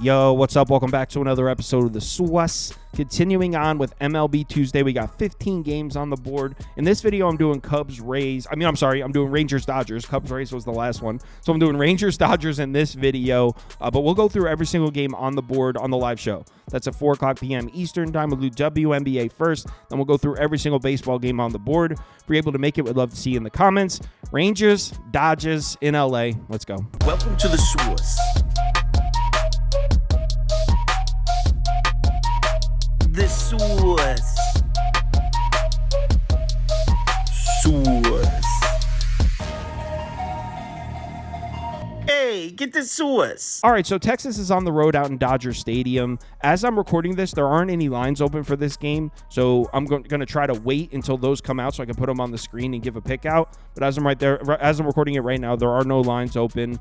Yo, what's up? Welcome back to another episode of the Swas. Continuing on with MLB Tuesday, we got 15 games on the board. In this video, I'm doing I'm doing Rangers-Dodgers. Cubs-Rays was the last one. So I'm doing Rangers-Dodgers in this video, but we'll go through every single game on the board on the live show. That's at 4 o'clock p.m. Eastern time. We'll do WNBA first, then we'll go through every single baseball game on the board. If you're able to make it, we'd love to see you in the comments. Rangers, Dodgers in LA. Let's go. Welcome to the Swas. The Swas. Hey, get the Swas. All right, so Texas is on the road out in Dodger Stadium. As I'm recording this, there aren't any lines open for this game, so I'm going to try to wait until those come out so I can put them on the screen and give a pick out. But as I'm recording it right now, there are no lines open.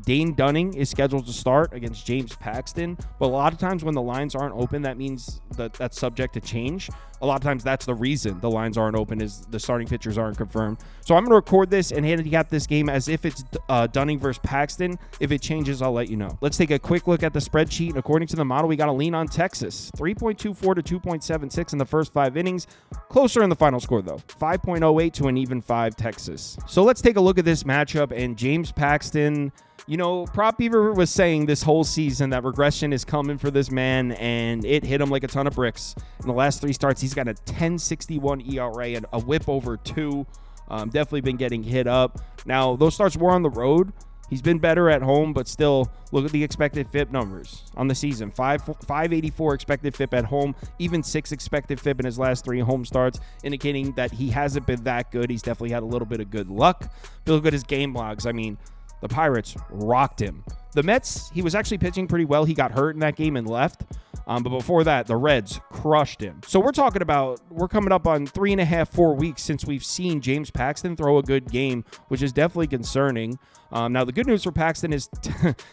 Dane Dunning is scheduled to start against James Paxton, but a lot of times when the lines aren't open, that means that that's subject to change. A lot of times that's the reason the lines aren't open, is the starting pitchers aren't confirmed. So I'm going to record this and handicap this game as if it's Dunning versus Paxton. If it changes, I'll let you know. Let's take a quick look at the spreadsheet. And according to the model, we got to lean on Texas. 3.24 to 2.76 in the first 5 innings. Closer in the final score, though. 5.08 to an even 5 Texas. So let's take a look at this matchup. And James Paxton, you know, Prop Beaver was saying this whole season that regression is coming for this man, and it hit him like a ton of bricks. In the last 3 starts, he's got a 10.61 ERA and a whip over 2. Definitely been getting hit up. Now, those starts were on the road. He's been better at home, but still, look at the expected FIP numbers on the season. 584 expected FIP at home, even 6 expected FIP in his last 3 home starts, indicating that he hasn't been that good. He's definitely had a little bit of good luck. If you look at his game logs, I mean, the Pirates rocked him. The Mets, he was actually pitching pretty well. He got hurt in that game and left. But before that, the Reds crushed him. So we're coming up on 3.5, 4 weeks since we've seen James Paxton throw a good game, which is definitely concerning. Now, the good news for Paxton is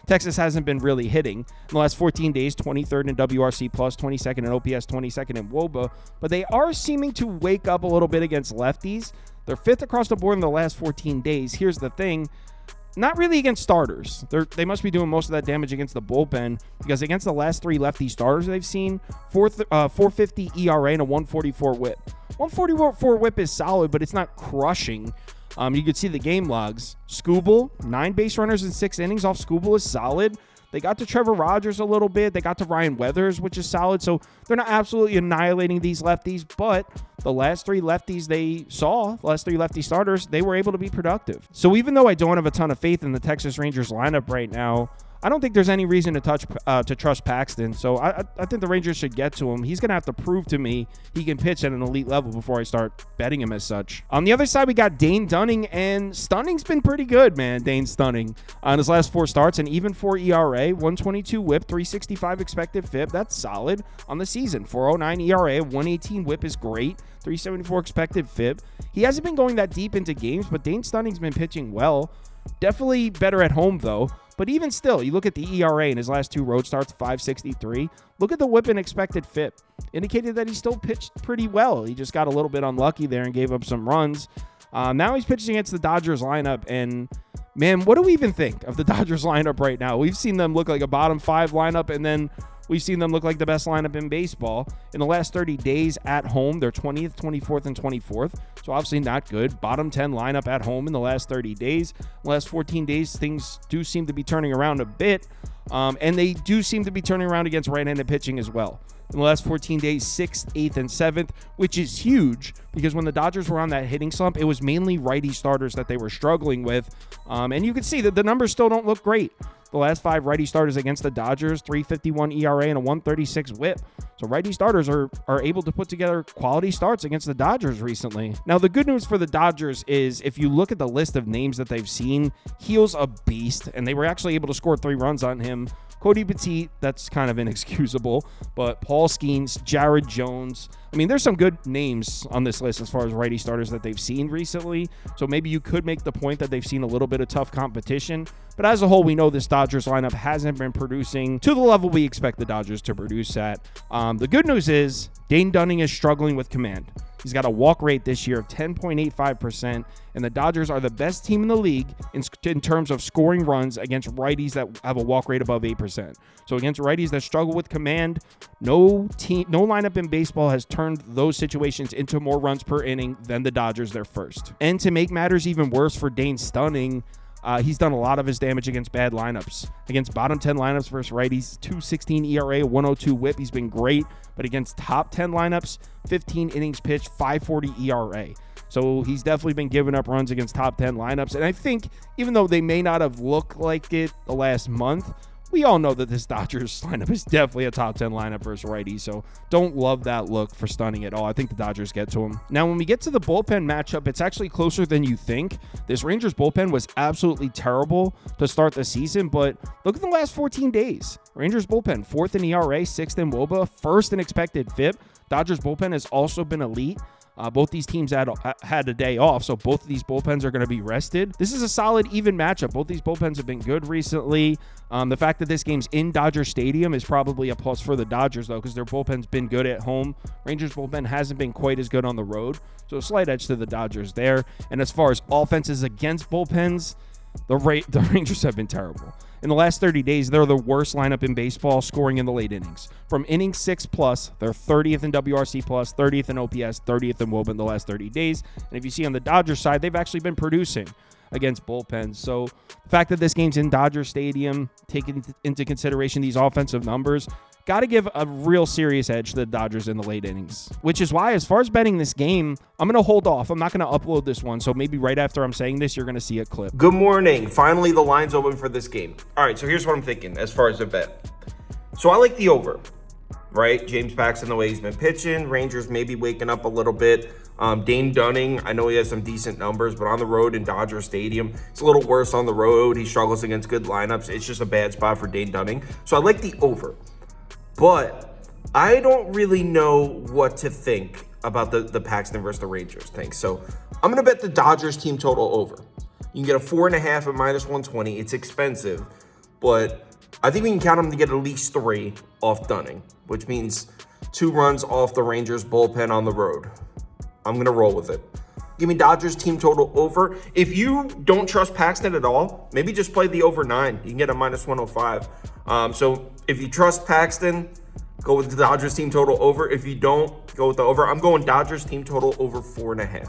Texas hasn't been really hitting. In the last 14 days, 23rd in WRC+, 22nd in OPS, 22nd in WOBA. But they are seeming to wake up a little bit against lefties. They're 5th across the board in the last 14 days. Here's the thing. Not really against starters. They must be doing most of that damage against the bullpen, because against the last 3 lefty starters they've seen, 450 ERA and a 144 whip. 144 whip is solid, but it's not crushing. You could see the game logs. Skubal, 9 base runners in 6 innings off Skubal is solid. They got to Trevor Rogers a little bit. They got to Ryan Weathers, which is solid. So they're not absolutely annihilating these lefties, but the last 3 lefties they saw, the last 3 lefty starters, they were able to be productive. So even though I don't have a ton of faith in the Texas Rangers lineup right now, I don't think there's any reason to trust Paxton. So I think the Rangers should get to him. He's going to have to prove to me he can pitch at an elite level before I start betting him as such. On the other side, we got Dane Dunning, and Stunning's been pretty good, man. Dane Stunning on his last 4 starts, an even 4 ERA, 122 whip, 365 expected FIP. That's solid on the season. 409 ERA, 118 whip is great. 374 expected FIP. He hasn't been going that deep into games, but Dane Stunning's been pitching well. Definitely better at home, though. But even still, you look at the ERA in his last 2 road starts, 563. Look at the whip and expected FIP. Indicated that he still pitched pretty well. He just got a little bit unlucky there and gave up some runs. Now he's pitching against the Dodgers lineup. And, man, what do we even think of the Dodgers lineup right now? We've seen them look like a bottom 5 lineup, and then we've seen them look like the best lineup in baseball. In the last 30 days at home, they're 20th, 24th, and 24th. So obviously not good. Bottom 10 lineup at home in the last 30 days. The last 14 days, things do seem to be turning around a bit. And they do seem to be turning around against right-handed pitching as well. In the last 14 days, 6th, 8th, and 7th, which is huge because when the Dodgers were on that hitting slump, it was mainly righty starters that they were struggling with. And you can see that the numbers still don't look great. The last 5 righty starters against the Dodgers, 351 ERA and a 136 whip. So righty starters are able to put together quality starts against the Dodgers recently. Now, the good news for the Dodgers is if you look at the list of names that they've seen, Heel's a beast, and they were actually able to score 3 runs on him. Cody Petit, that's kind of inexcusable, but Paul Skeens, Jared Jones. I mean, there's some good names on this list as far as righty starters that they've seen recently, so maybe you could make the point that they've seen a little bit of tough competition, but as a whole, we know this Dodgers lineup hasn't been producing to the level we expect the Dodgers to produce at. The good news is Dane Dunning is struggling with command. He's got a walk rate this year of 10.85%, and the Dodgers are the best team in the league in terms of scoring runs against righties that have a walk rate above 8%. So against righties that struggle with command, no lineup in baseball has turned those situations into more runs per inning than the Dodgers. They're first. And to make matters even worse for Dane Stunning, he's done a lot of his damage against bad lineups. Against bottom 10 lineups versus righties, 2.16 ERA, 102 whip. He's been great. But against top 10 lineups, 15 innings pitched, 5.40 ERA. So he's definitely been giving up runs against top 10 lineups. And I think even though they may not have looked like it the last month, we all know that this Dodgers lineup is definitely a top 10 lineup versus righty, so don't love that look for Stunning at all. I think the Dodgers get to him. Now, when we get to the bullpen matchup, it's actually closer than you think. This Rangers bullpen was absolutely terrible to start the season, but look at the last 14 days. Rangers bullpen, 4th in ERA, 6th in WOBA, 1st in expected FIP. Dodgers bullpen has also been elite. Both these teams had a day off, so both of these bullpens are going to be rested. This is a solid, even matchup. Both these bullpens have been good recently. The fact that this game's in Dodger Stadium is probably a plus for the Dodgers, though, because their bullpen's been good at home. Rangers bullpen hasn't been quite as good on the road, so a slight edge to the Dodgers there. And as far as offenses against bullpens, the Rangers have been terrible. In the last 30 days, they're the worst lineup in baseball scoring in the late innings. From inning 6+, they're 30th in WRC+, 30th in OPS, 30th in WOBA in the last 30 days. And if you see on the Dodgers side, they've actually been producing against bullpens. So the fact that this game's in Dodger Stadium, taking into consideration these offensive numbers, got to give a real serious edge to the Dodgers in the late innings, which is why, as far as betting this game, I'm going to hold off. I'm not going to upload this one, so maybe right after I'm saying this, you're going to see a clip. Good morning. Finally, the line's open for this game. All right, so here's what I'm thinking as far as a bet. So I like the over, right? James Paxton, the way he's been pitching. Rangers maybe waking up a little bit. Dane Dunning, I know he has some decent numbers, but on the road in Dodger Stadium, it's a little worse on the road. He struggles against good lineups. It's just a bad spot for Dane Dunning. So I like the over. But I don't really know what to think about the Paxton versus the Rangers thing. So I'm going to bet the Dodgers team total over. You can get a 4.5 at -120. It's expensive, but I think we can count them to get at least 3 off Dunning, which means 2 runs off the Rangers bullpen on the road. I'm going to roll with it. Give me Dodgers team total over. If you don't trust Paxton at all, maybe just play the over 9. You can get a -105. So if you trust Paxton, go with the Dodgers team total over. If you don't, go with the over. I'm going Dodgers team total over 4.5.